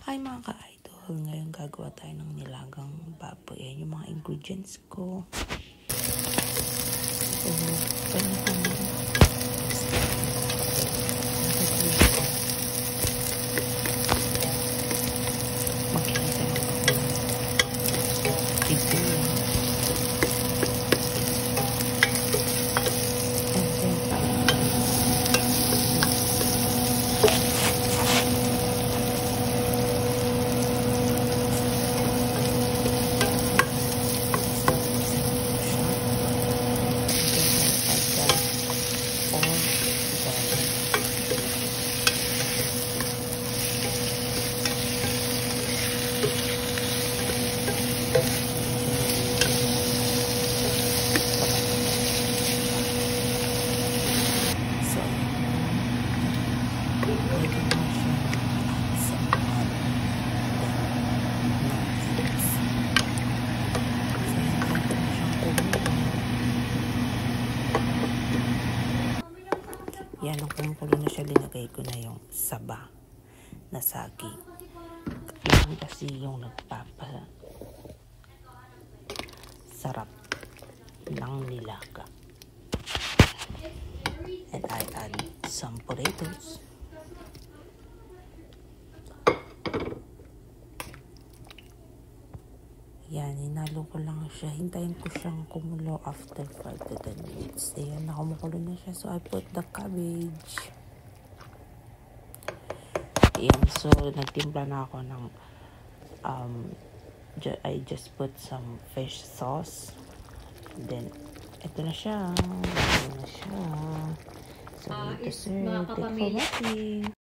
Hi mga ka-idol, ngayon gagawa tayo ng nilagang baboy. Ayan yung mga ingredients ko. Yan, nung kumukulo na siya, linagay ko na yung saba na sagi. Yan kasi yung nagpapasarap ng nilaga. And I add some potatoes. Yan, hinalo ko lang siya. Hintayin ko siyang kumulo after 5 to 10 minutes. Ayan, nakumukulo na siya. So, I put the cabbage. Ayan, so, nagtimpla na ako ng I just put some fish sauce. And then, ito na siya. Ito na siya. So, we need to serve. Thank you for watching.